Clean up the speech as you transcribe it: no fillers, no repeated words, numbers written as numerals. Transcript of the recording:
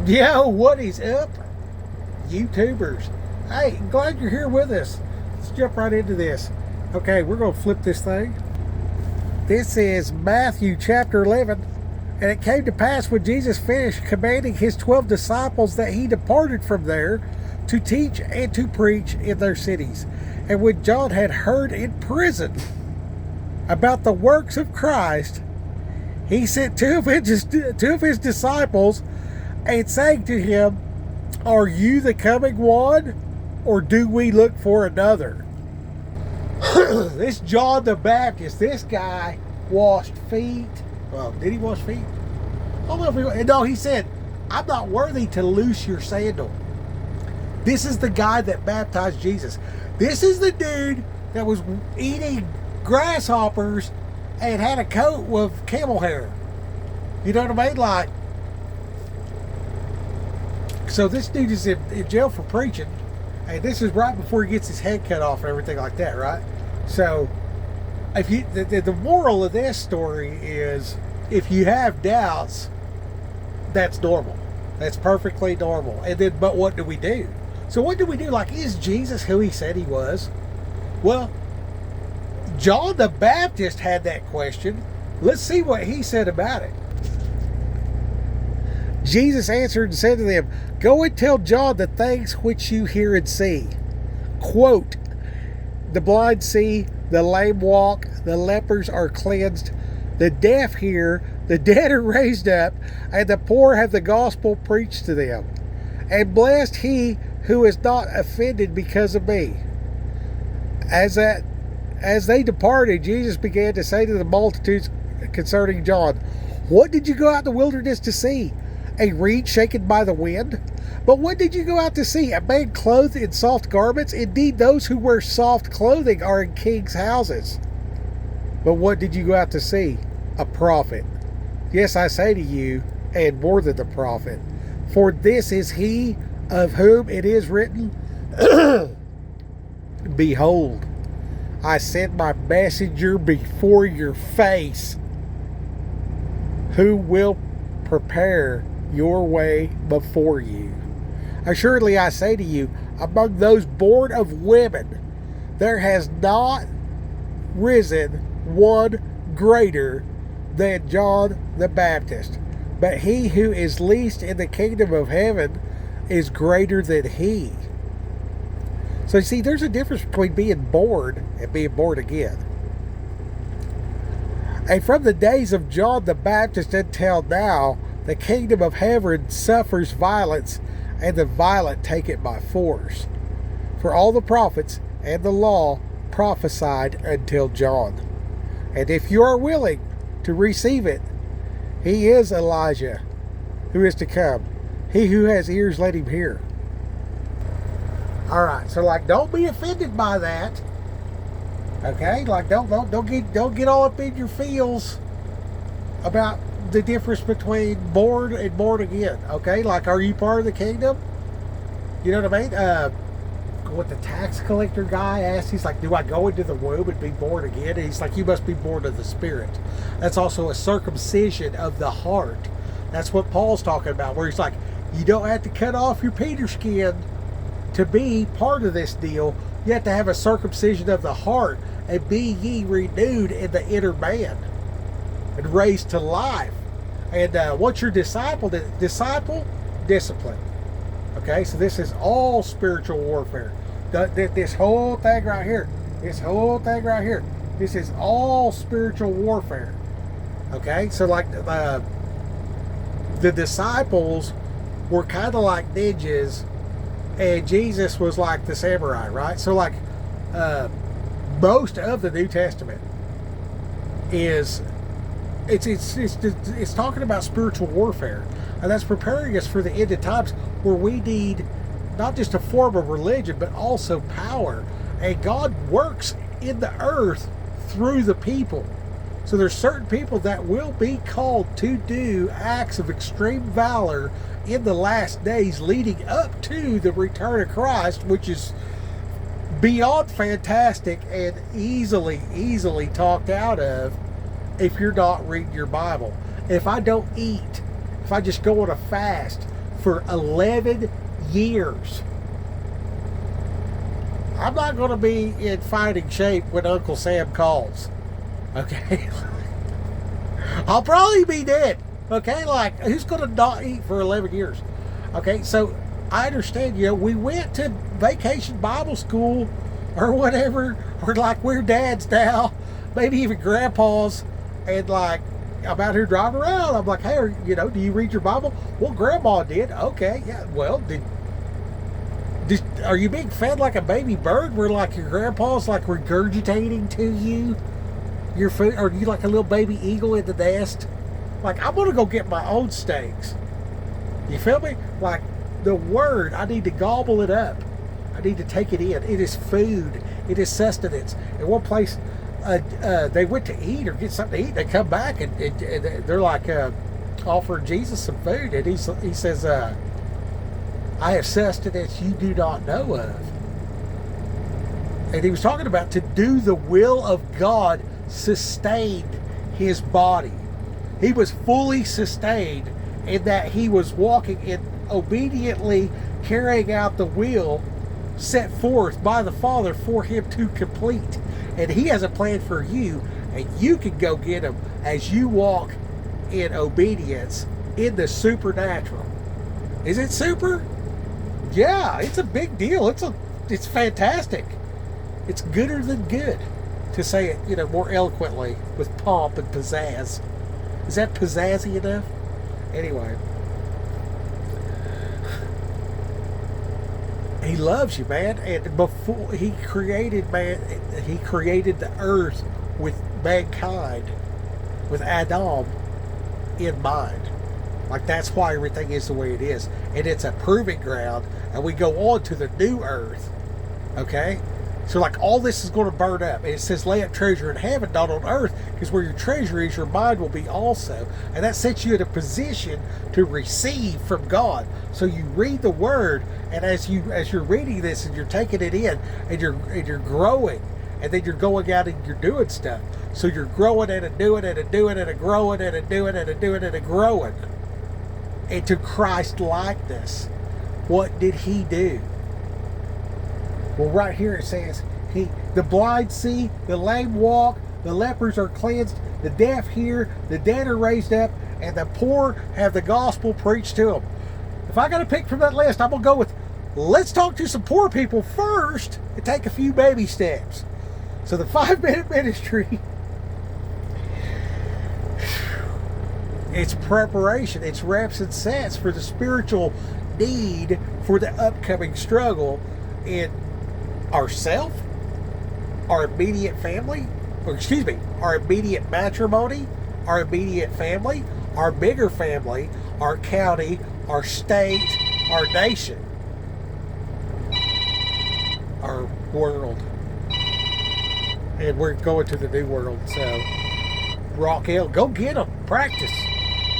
Yo, what is up, YouTubers? Hey, glad you're here with us. Let's jump right into this. Okay, we're going to flip this thing. This is Matthew chapter 11. And it came to pass when Jesus finished commanding his 12 disciples that he departed from there to teach and to preach in their cities. And when John had heard in prison about the works of Christ, he sent two of his disciples and saying to him, "Are you the coming one, or do we look for another?" This John the Baptist, this guy washed feet. Well, did he wash feet? I don't know if he... No, he said, "I'm not worthy to loose your sandal." This is the guy that baptized Jesus. This is the dude that was eating grasshoppers and had a coat with camel hair. You know what I mean? Like, so this dude is in jail for preaching, and this is right before he gets his head cut off and everything like that, right? So, if you the moral of this story is, if you have doubts, that's normal. That's perfectly normal. And then, but what do we do? So what do we do? Like, is Jesus who he said he was? Well, John the Baptist had that question. Let's see what he said about it. Jesus answered and said to them, "Go and tell John the things which you hear and see. Quote, the blind see, the lame walk, the lepers are cleansed, the deaf hear, the dead are raised up, and the poor have the gospel preached to them. And blessed he who is not offended because of me." As they departed, Jesus began to say to the multitudes concerning John, "What did you go out in the wilderness to see? A reed shaken by the wind? But what did you go out to see? A man clothed in soft garments? Indeed, those who wear soft clothing are in kings' houses. But what did you go out to see? A prophet. Yes, I say to you, and more than the prophet. For this is he of whom it is written, Behold, I send my messenger before your face, who will prepare your way before you. Assuredly I say to you, among those born of women, there has not risen one greater than John the Baptist. But he who is least in the kingdom of heaven is greater than he." So you see, there's a difference between being born and being born again. And from the days of John the Baptist until now, the kingdom of heaven suffers violence, and the violent take it by force. For all the prophets and the law prophesied until John. And if you are willing to receive it, he is Elijah who is to come. He who has ears, let him hear. All right, so like, don't be offended by that. Okay, like don't get all up in your feels about the difference between born and born again. Okay, like, are you part of the kingdom? You know what I mean? What the tax collector guy asked, he's like, "Do I go into the womb and be born again?" And he's like, "You must be born of the Spirit." That's also a circumcision of the heart. That's what Paul's talking about, where he's like, you don't have to cut off your Peter skin to be part of this deal. You have to have a circumcision of the heart, and be ye renewed in the inner man and raised to life. And what's your disciple? Disciple? Discipline. Okay, so this is all spiritual warfare. This whole thing right here. This whole thing right here. This is all spiritual warfare. Okay, so like the disciples were kind of like ninjas, and Jesus was like the samurai, right? So like most of the New Testament is it's talking about spiritual warfare, and that's preparing us for the end of times, where we need not just a form of religion but also power. And God works in the earth through the people. So there's certain people that will be called to do acts of extreme valor in the last days leading up to the return of Christ, which is beyond fantastic and easily talked out of if you're not reading your Bible. If I don't eat, if I just go on a fast for 11 years. I'm not going to be in fighting shape when Uncle Sam calls. Okay? I'll probably be dead. Okay? Like, who's going to not eat for 11 years? Okay? So, I understand, we went to vacation Bible school or whatever, or like we're dads now, maybe even grandpas, and like, I'm out here driving around. I'm like, hey, do you read your Bible? Well, Grandma did. Okay, yeah. Well, are you being fed like a baby bird, where like your grandpa's like regurgitating to you your food? Or are you like a little baby eagle in the nest? Like, I'm gonna go get my own steaks. You feel me? Like, the word, I need to gobble it up. I need to take it in. It is food. It is sustenance. In one place, they went to eat or get something to eat. They come back and they're like offering Jesus some food, and he says, "I have sustenance you do not know of." And he was talking about to do the will of God sustained his body. He was fully sustained in that he was walking in obediently carrying out the will set forth by the Father for him to complete. And he has a plan for you, and you can go get him as you walk in obedience in the supernatural. Is it super? Yeah, it's a big deal. It's fantastic. It's gooder than good, to say it, more eloquently with pomp and pizzazz. Is that pizzazzy enough? Anyway. He loves you, man. And before he created the earth with mankind, with Adam in mind. Like, that's why everything is the way it is. And it's a proving ground, and we go on to the new earth. Okay? So, like, all this is going to burn up. And it says, lay up treasure in heaven, not on earth, because where your treasure is, your mind will be also. And that sets you in a position to receive from God. So you read the Word, and as you're reading this, and you're taking it in, and you're growing, and then you're going out and you're doing stuff. So you're growing and doing it and doing it and growing and doing it and doing it and growing into Christ likeness. What did he do? Well, right here it says, the blind see, the lame walk, the lepers are cleansed, the deaf hear, the dead are raised up, and the poor have the gospel preached to them. If I got to pick from that list, I'm going to go with, let's talk to some poor people first and take a few baby steps. So the 5-minute ministry, it's preparation, it's reps and sets for the spiritual need for the upcoming struggle in ourself, our immediate family, our immediate matrimony, our immediate family, our bigger family, our county, our state, our nation, our world. And we're going to the new world, so Rock Hill, go get them, practice.